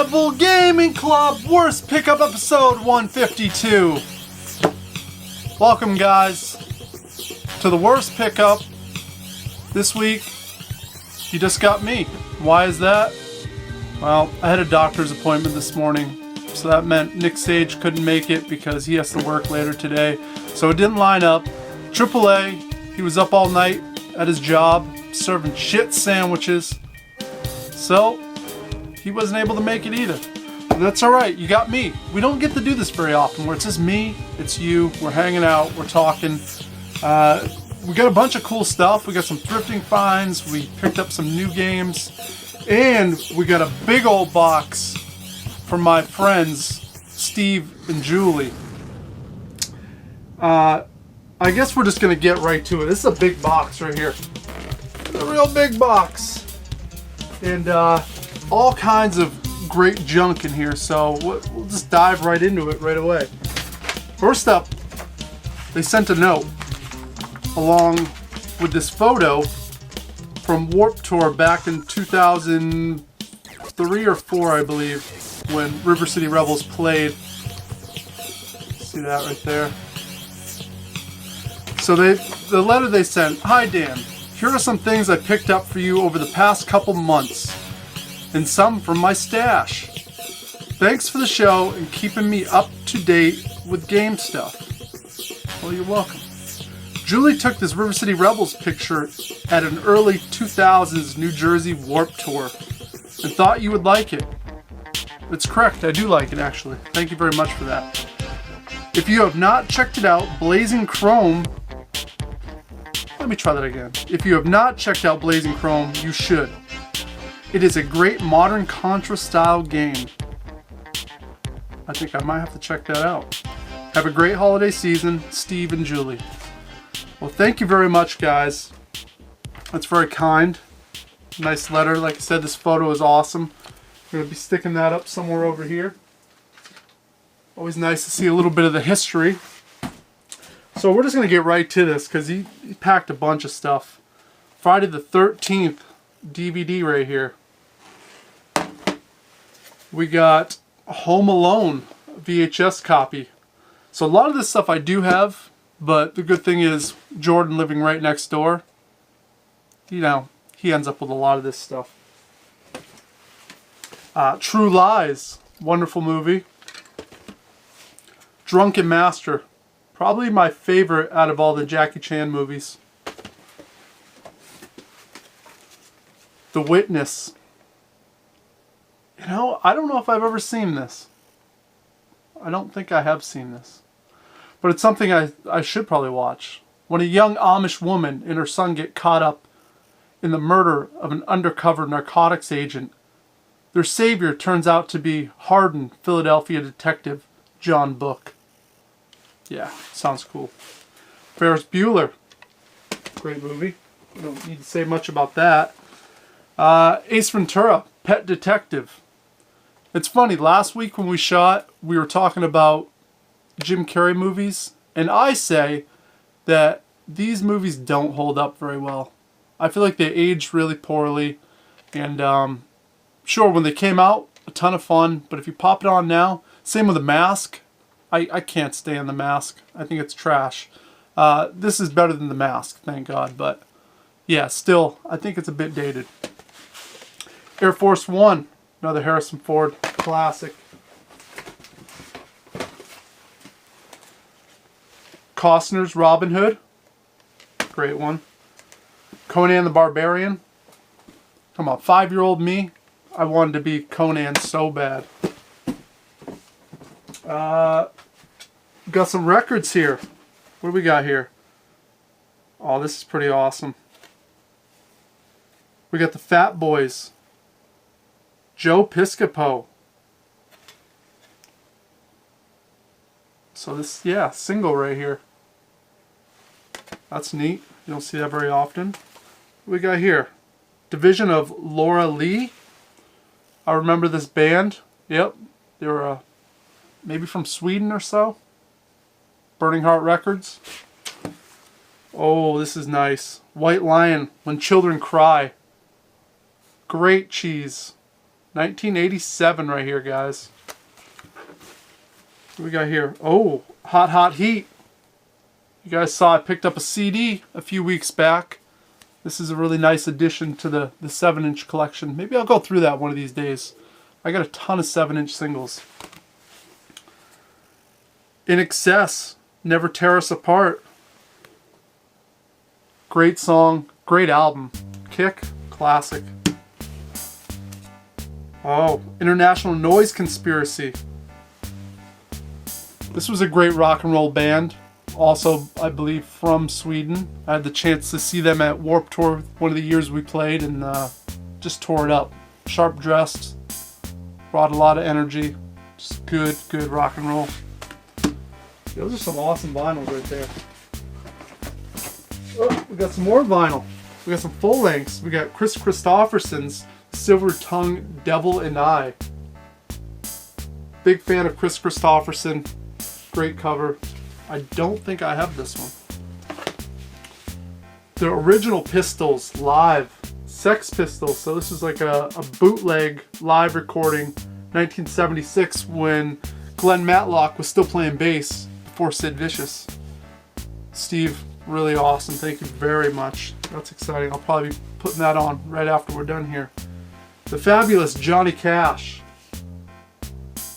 Rebel Gaming Club Worst Pickup Episode 152. Welcome, guys, to the worst pickup. This week, you just got me. Why is that? Well, I had a doctor's appointment this morning, so that meant Nick Sage couldn't make it because he has to work later today. So it didn't line up. AAA, he was up all night at his job, serving shit sandwiches. So he wasn't able to make it either. But that's alright, you got me. We don't get to do this very often where it's just me, it's you, we're hanging out, we're talking. We got a bunch of cool stuff. We got some thrifting finds, we picked up some new games, and we got a big old box from my friends Steve and Julie. I guess we're just gonna get right to it. This is a big box right here. It's a real big box. And all kinds of great junk in here, so we'll just dive right into it right away. First up, they sent a note along with this photo from Warped Tour back in 2003 or 4, I believe, when River City Rebels played. See that right there? So the letter they sent: "Hi Dan, here are some things I picked up for you over the past couple months, and some from my stash. Thanks for the show and keeping me up to date with game stuff." Well, you're welcome. Julie took this River City Rebels picture at an early 2000s New Jersey Warped Tour and thought you would like it. It's correct, I do like it actually. Thank you very much for that. If you have not checked it out, Blazing Chrome... Let me try that again. If you have not checked out Blazing Chrome, you should. It is a great modern Contra style game. I think I might have to check that out. Have a great holiday season, Steve and Julie. Well, thank you very much, guys. That's very kind. Nice letter. Like I said, this photo is awesome. I'm going to be sticking that up somewhere over here. Always nice to see a little bit of the history. So we're just going to get right to this because he packed a bunch of stuff. Friday the 13th DVD right here. We got Home Alone VHS copy. So a lot of this stuff I do have, but the good thing is Jordan, living right next door, you know, he ends up with a lot of this stuff. True Lies, wonderful movie. Drunken Master, probably my favorite out of all the Jackie Chan movies. The Witness. You know, I don't know if I've ever seen this. I don't think I have seen this. But it's something I should probably watch. When a young Amish woman and her son get caught up in the murder of an undercover narcotics agent, their savior turns out to be hardened Philadelphia detective John Book. Yeah, sounds cool. Ferris Bueller. Great movie. I don't need to say much about that. Ace Ventura, Pet Detective. It's funny, last week when we shot, we were talking about Jim Carrey movies, and I say that these movies don't hold up very well. I feel like they aged really poorly, and sure, when they came out, a ton of fun, but if you pop it on now, same with The Mask. I can't stand The Mask. I think it's trash. This is better than The Mask, thank God, but yeah, still, I think it's a bit dated. Air Force One, another Harrison Ford classic. Costner's Robin Hood, great one. Conan the Barbarian. Come on, 5-year-old me, I wanted to be Conan so bad. Got some records here. What do we got here? Oh, this is pretty awesome. We got the Fat Boys. Joe Piscopo. So this, yeah, single right here. That's neat. You don't see that very often. What we got here? Division of Laura Lee. I remember this band. Yep. They were maybe from Sweden or so. Burning Heart Records. Oh, this is nice. White Lion, When Children Cry. Great cheese. 1987 right here, guys. What do we got here? Oh, Hot Hot Heat. You guys saw I picked up a CD a few weeks back. This is a really nice addition to the 7-inch collection. Maybe I'll go through that one of these days. I got a ton of 7-inch singles. In Excess, Never Tear Us Apart. Great song, great album. Kick, classic. Oh, International Noise Conspiracy. This was a great rock and roll band. Also, I believe from Sweden. I had the chance to see them at Warped Tour one of the years we played, and just tore it up. Sharp dressed, brought a lot of energy. Just good rock and roll. Those are some awesome vinyls right there. Oh, we got some more vinyl. We got some full lengths. We got Chris Christopherson's Silver Tongue, Devil and I. Big fan of Chris Christopherson. Great cover. I don't think I have this one. The original Pistols live. Sex Pistols. So this is like a bootleg live recording, 1976, when Glenn Matlock was still playing bass before Sid Vicious. Steve, really awesome. Thank you very much. That's exciting. I'll probably be putting that on right after we're done here. The fabulous Johnny Cash.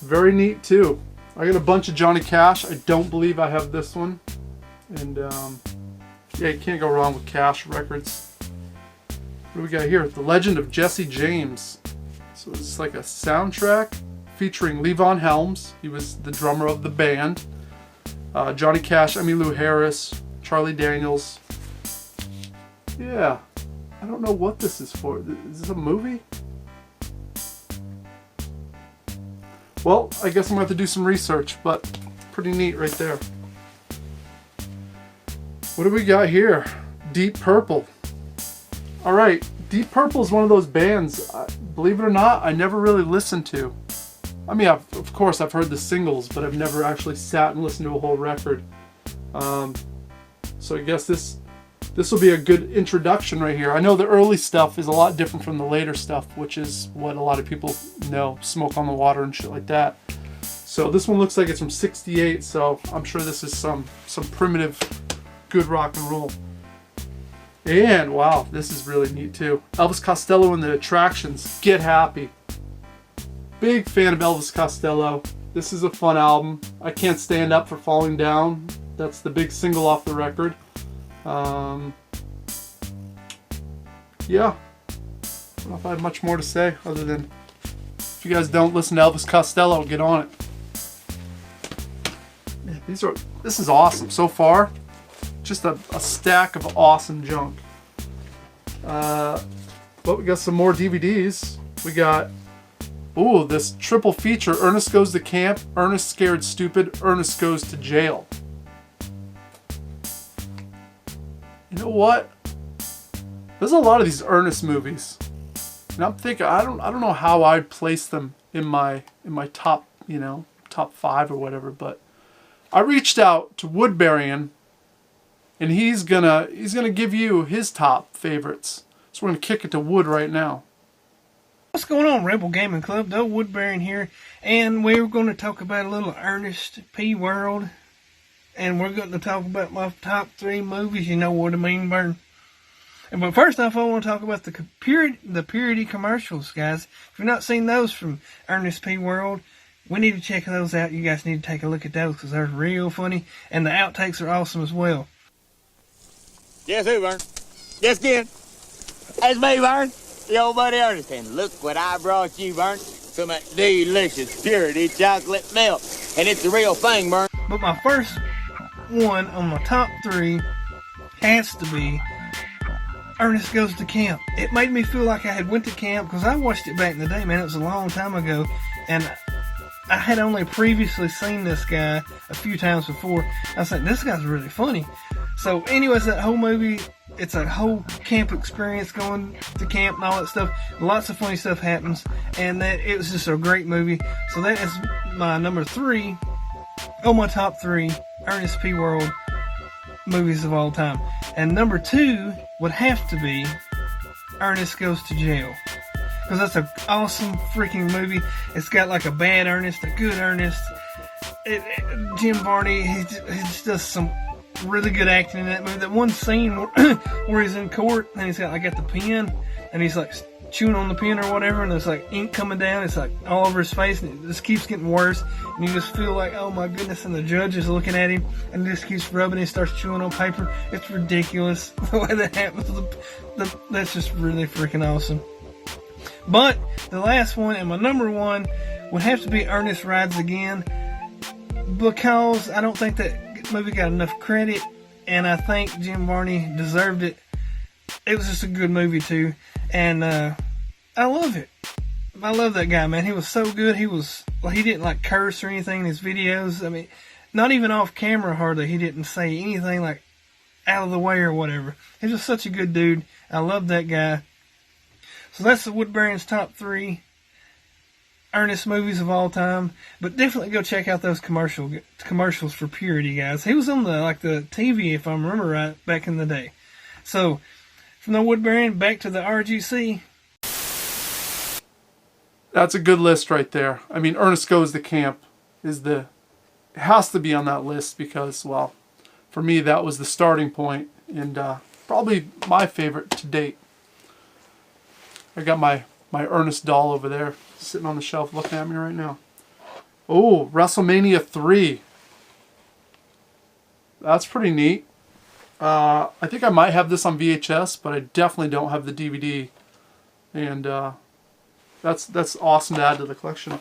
Very neat too. I got a bunch of Johnny Cash. I don't believe I have this one. And yeah, you can't go wrong with Cash records. What do we got here? The Legend of Jesse James. So this is like a soundtrack featuring Levon Helms. He was the drummer of the band. Johnny Cash, Emmylou Harris, Charlie Daniels. Yeah, I don't know what this is for. Is this a movie? Well, I guess I'm going to have to do some research, but pretty neat right there. What do we got here? Deep Purple. Alright, Deep Purple is one of those bands, believe it or not, I never really listened to. I mean, of course I've heard the singles, but I've never actually sat and listened to a whole record. So I guess this will be a good introduction right here. I know the early stuff is a lot different from the later stuff, which is what a lot of people know, Smoke on the Water and shit like that. So this one looks like it's from '68, so I'm sure this is some primitive, good rock and roll. And wow, this is really neat too. Elvis Costello and the Attractions, Get Happy. Big fan of Elvis Costello. This is a fun album. I Can't Stand Up for Falling Down. That's the big single off the record. Yeah. I don't know if I have much more to say other than if you guys don't listen to Elvis Costello, get on it. Man, this is awesome so far. Just a stack of awesome junk. But we got some more DVDs. We got, ooh, this triple feature. Ernest Goes to Camp, Ernest Scared Stupid, Ernest Goes to Jail. You know what? There's a lot of these Ernest movies. And I'm thinking, I don't know how I'd place them in my top, top 5 or whatever, but I reached out to Woodbarion, and he's gonna give you his top favorites. So we're gonna kick it to Wood right now. What's going on, Rebel Gaming Club? The Woodbarion here, and we're going to talk about a little Ernest P. World, and we're going to talk about my top 3 movies. You know what I mean, Burn? But first off, I want to talk about the Purity commercials, guys. If you've not seen those from Ernest P. World, we need to check those out. You guys need to take a look at those because they're real funny, and the outtakes are awesome as well. Guess who, Vern? Guess again. That's me, Vern. The old buddy Ernest. And look what I brought you, Vern. Some of that delicious Purity chocolate milk. And it's the real thing, Vern. But my first one on my top 3 has to be Ernest Goes to Camp. It made me feel like I had went to camp because I watched it back in the day, man. It was a long time ago. And I had only previously seen this guy a few times before. I was like, this guy's really funny. So anyways, that whole movie, it's a whole camp experience, going to camp and all that stuff. Lots of funny stuff happens, and it was just a great movie. So that is my number 3 on my top 3 Ernest P. World movies of all time. And number 2 would have to be Ernest Goes to Jail. because that's an awesome freaking movie. It's got like a bad Ernest, a good Ernest. Jim Varney, he does some really good acting in that movie. That one scene where he's in court and he's got the pen and he's like chewing on the pen or whatever, and there's like ink coming down. It's like all over his face, and it just keeps getting worse. And you just feel like, oh my goodness. And the judge is looking at him, and he just keeps rubbing. He starts chewing on paper. It's ridiculous the way that happens. That's just really freaking awesome. But the last one and my number one would have to be Ernest Rides Again, because I don't think that movie got enough credit, and I think Jim Varney deserved it. It was just a good movie too, and I love it. I love that guy, man. He was so good. He didn't like curse or anything in his videos. I mean, not even off camera hardly. He didn't say anything like out of the way or whatever. He's just such a good dude. I love that guy. So that's the Woodbarion's top 3 Ernest movies of all time. But definitely go check out those commercials for Purity, guys. He was on the TV, if I remember right, back in the day. So from the Woodbarion back to the RGC. That's a good list right there. I mean, Ernest Goes to Camp has to be on that list because, well, for me that was the starting point, and probably my favorite to date. I got my Ernest doll over there sitting on the shelf looking at me right now. Oh, WrestleMania 3. That's pretty neat. I think I might have this on VHS, but I definitely don't have the DVD. And that's awesome to add to the collection.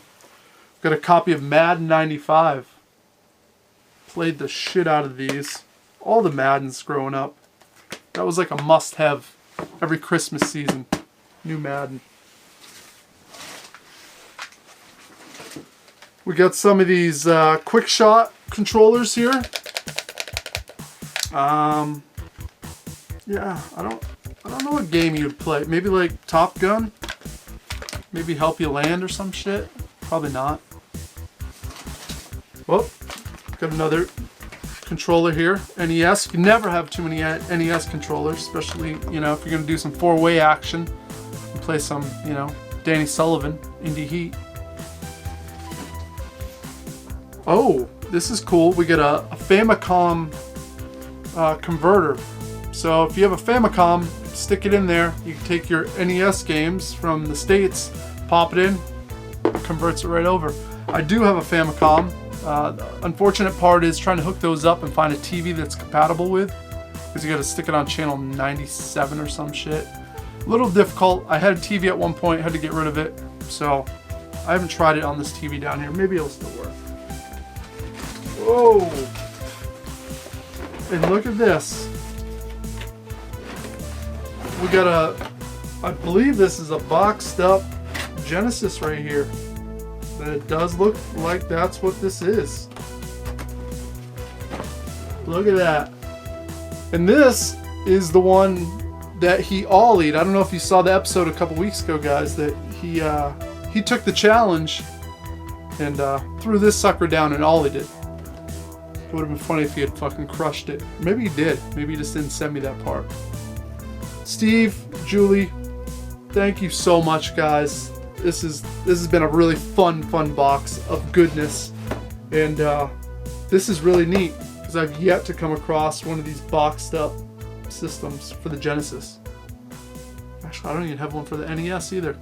Got a copy of Madden 95. Played the shit out of these. All the Maddens growing up. That was like a must-have every Christmas season. New Madden. We got some of these quick shot controllers here. Yeah, I don't know what game you'd play. Maybe like Top Gun? Maybe Help You Land or some shit? Probably not. Well, got another controller here. NES. You can never have too many NES controllers, especially, you know, if you're gonna do some 4-way action. Play some, you know, Danny Sullivan, Indie Heat. Oh, this is cool. We get a Famicom converter. So if you have a Famicom, stick it in there. You can take your NES games from the States, pop it in, converts it right over. I do have a Famicom. The unfortunate part is trying to hook those up and find a TV that's compatible with, because you got to stick it on channel 97 or some shit. A little difficult. I had a TV at one point, had to get rid of it, so I haven't tried it on this TV down here. Maybe it'll still work. Whoa! And look at this. We got I believe this is a boxed up Genesis right here. But it does look like that's what this is. Look at that. And this is the one that he ollied. I don't know if you saw the episode a couple weeks ago, guys, that he took the challenge and threw this sucker down and ollied it. It would have been funny if he had fucking crushed it. Maybe he did. Maybe he just didn't send me that part. Steve, Julie, thank you so much, guys. This has been a really fun box of goodness, and this is really neat because I've yet to come across one of these boxed up systems for the Genesis. Actually, I don't even have one for the NES either.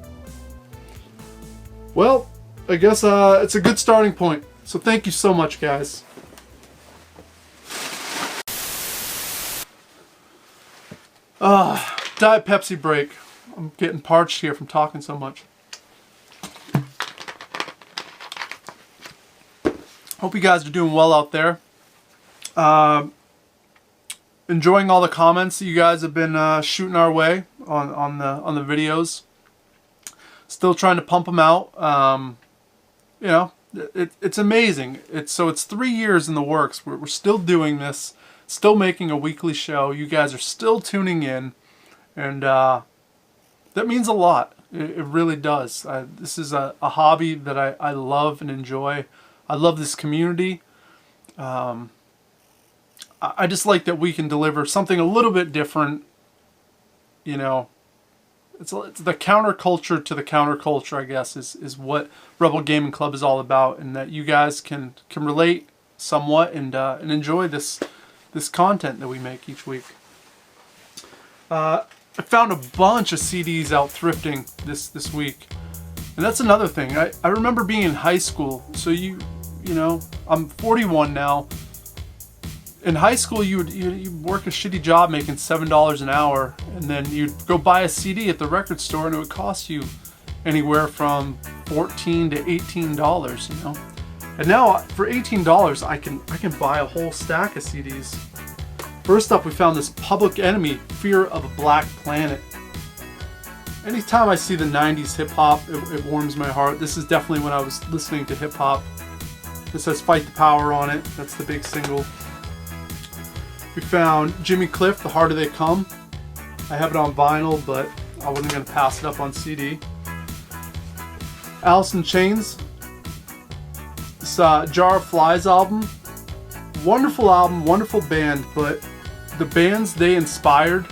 Well, I guess it's a good starting point. So thank you so much, guys. Diet Pepsi break. I'm getting parched here from talking so much. Hope you guys are doing well out there. Enjoying all the comments that you guys have been shooting our way on the videos. Still trying to pump them out. You know, it's amazing. It's 3 years in the works. We're still doing this. Still making a weekly show. You guys are still tuning in, and that means a lot. It really does. This is a hobby that I love and enjoy. I love this community. I just like that we can deliver something a little bit different, you know, it's the counterculture to the counterculture, I guess, is what Rebel Gaming Club is all about, and that you guys can relate somewhat and enjoy this content that we make each week. I found a bunch of CDs out thrifting this week, and that's another thing. I remember being in high school, so you know, I'm 41 now. In high school, you'd work a shitty job making $7 an hour, and then you'd go buy a CD at the record store, and it would cost you anywhere from $14 to $18, you know. And now for $18, I can buy a whole stack of CDs. First up, we found this Public Enemy, Fear of a Black Planet. Anytime I see the 90s hip hop, it warms my heart. This is definitely when I was listening to hip hop. This has Fight the Power on it. That's the big single. We found Jimmy Cliff, The Harder They Come. I have it on vinyl, but I wasn't going to pass it up on CD. Alice in Chains. This Jar of Flies album. Wonderful album, wonderful band, but the bands they inspired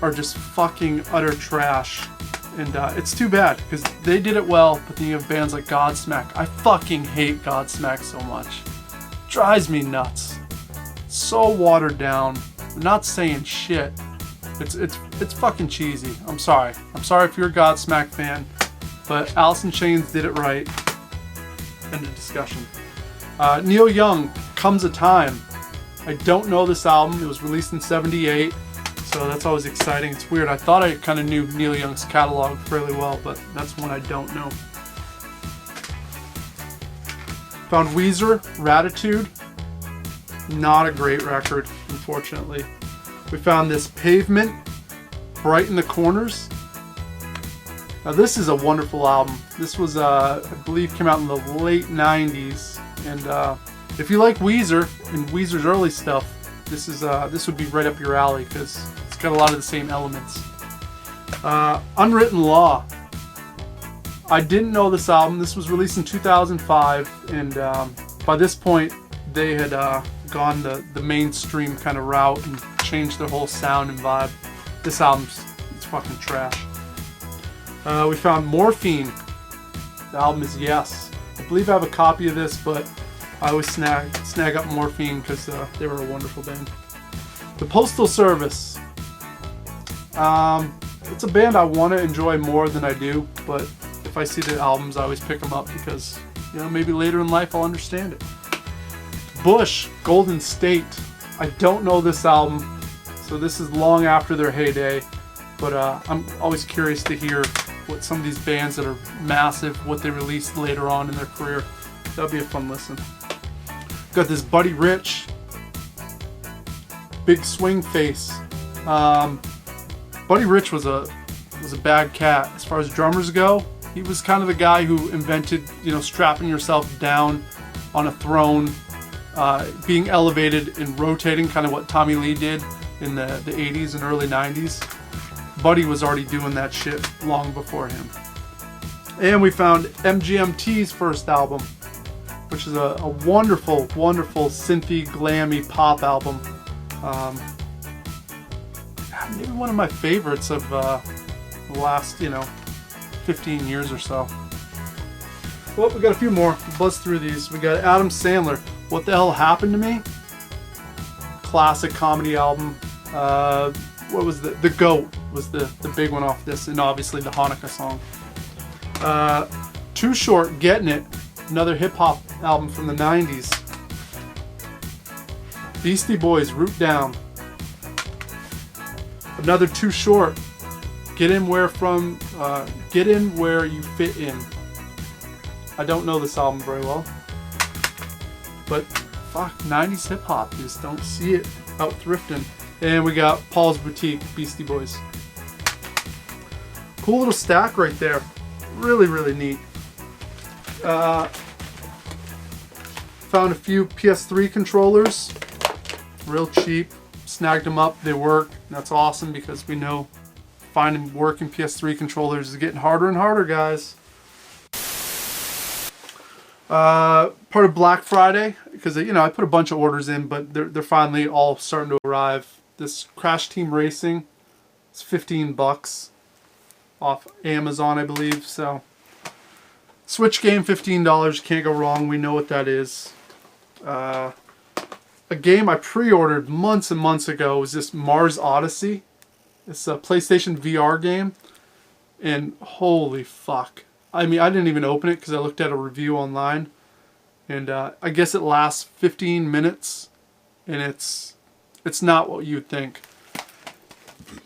are just fucking utter trash. And it's too bad, because they did it well, but then you have bands like Godsmack. I fucking hate Godsmack so much. Drives me nuts. So watered down. I'm not saying shit. It's fucking cheesy. I'm sorry if you're a Godsmack fan, but Alice in Chains did it right. End of discussion. Neil Young, Comes a Time. I don't know this album. It was released in '78, so that's always exciting. It's weird. I thought I kind of knew Neil Young's catalog fairly well, but that's one I don't know. Found Weezer, Ratitude. Not a great record, unfortunately. We found this Pavement, Brighten the Corners. Now this is a wonderful album. This was, I believe, came out in the late 90s. And if you like Weezer and Weezer's early stuff, this would be right up your alley, because it's got a lot of the same elements. Unwritten Law. I didn't know this album. This was released in 2005, and by this point they had gone the mainstream kind of route and changed their whole sound and vibe. This album's fucking trash. We found Morphine. The album is Yes. I believe I have a copy of this, but I always snag up Morphine because they were a wonderful band. The Postal Service. It's a band I want to enjoy more than I do, but if I see the albums, I always pick them up because, you know, maybe later in life I'll understand it. Bush, Golden State. I don't know this album, so this is long after their heyday, but I'm always curious to hear what some of these bands that are massive, what they released later on in their career. That'll be a fun listen. Got this Buddy Rich, Big Swing Face. Buddy Rich was a bad cat as far as drummers go. He was kind of the guy who invented, you know, strapping yourself down on a throne, being elevated and rotating, kind of what Tommy Lee did in the 80s and early 90s. Buddy was already doing that shit long before him. And we found MGMT's first album, which is a wonderful, wonderful synthy, glammy pop album. Maybe one of my favorites of the last, 15 years or so. Well, we got a few more. We'll buzz through these. We got Adam Sandler, What the Hell Happened to Me? Classic comedy album. What was the GOAT was the big one off this, and obviously the Hanukkah song. Too Short, Getting It, another hip hop album from the 90s. Beastie Boys, Root Down. Another Too Short, Get In Where You Fit In. I don't know this album very well, but fuck, 90s hip hop, you just don't see it out thrifting. And we got Paul's Boutique, Beastie Boys. Cool little stack right there. Really, really neat. Found a few PS3 controllers. Real cheap. Snagged them up. They work. That's awesome because we know finding working PS3 controllers is getting harder and harder, guys. Part of Black Friday, because I put a bunch of orders in, but they're finally all starting to arrive. This Crash Team Racing, it's $15. off Amazon, I believe. So Switch game, $15, can't go wrong. We know what that is. A game I pre-ordered months and months ago was this Mars Odyssey. It's a PlayStation VR game, and holy fuck. I mean, I didn't even open it because I looked at a review online, and I guess it lasts 15 minutes, and it's not what you'd think.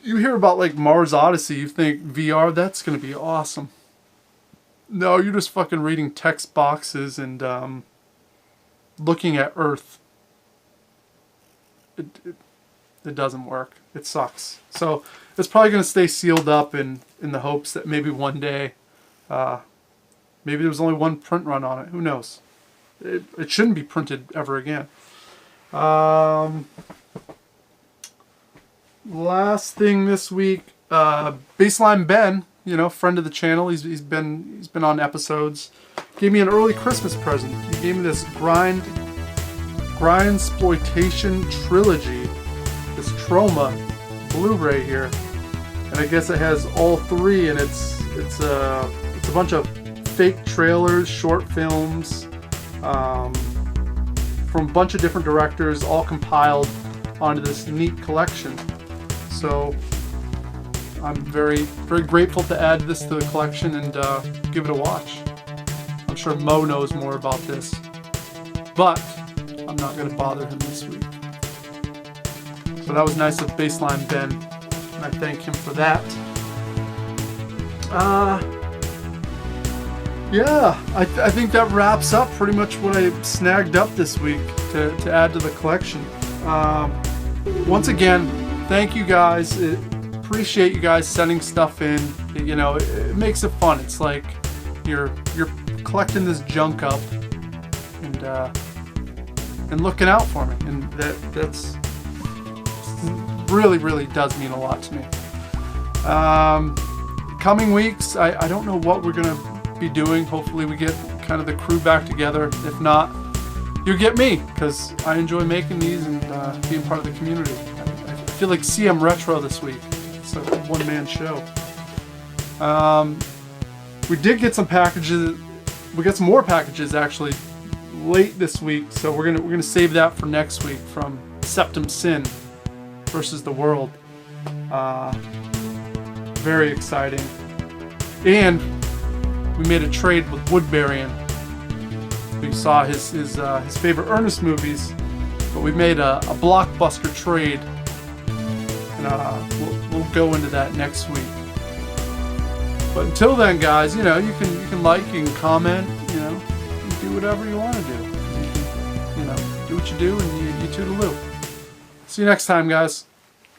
You hear about like Mars Odyssey, you think VR, that's going to be awesome. No, you're just fucking reading text boxes and looking at Earth. It doesn't work. It sucks. So it's probably going to stay sealed up in the hopes that maybe one day, maybe there's only one print run on it. Who knows? It shouldn't be printed ever again. Last thing this week, Baseline Ben, you know, friend of the channel. He's been on episodes. Gave me an early Christmas present. He gave me this Grindsploitation trilogy, this Troma Blu-ray here, and I guess it has all three, and it's a bunch of fake trailers, short films, from a bunch of different directors, all compiled onto this neat collection. So I'm very, very grateful to add this to the collection and give it a watch. I'm sure Mo knows more about this, but I'm not going to bother him this week. So that was nice of Baseline Ben, and I thank him for that. Yeah, I think that wraps up pretty much what I snagged up this week to add to the collection. Once again, thank you guys. Appreciate you guys sending stuff in. You know, it makes it fun. It's like you're collecting this junk up and looking out for me, and that's really, really does mean a lot to me. Coming weeks, I don't know what we're gonna be doing. Hopefully we get kind of the crew back together. If not, you get me, because I enjoy making these and being part of the community. I feel like CM Retro this week. It's like a one-man show. We did get some packages. We got some more packages actually late this week, so we're gonna save that for next week from Septum Sin versus the World. Very exciting. And we made a trade with Woodbarion. We saw his favorite Ernest movies, but we made a blockbuster trade, and we'll go into that next week. But until then, guys, you know, you can like, you can comment, you know, you can do whatever you want to do. You know, do what you do, and you toodaloo. See you next time, guys.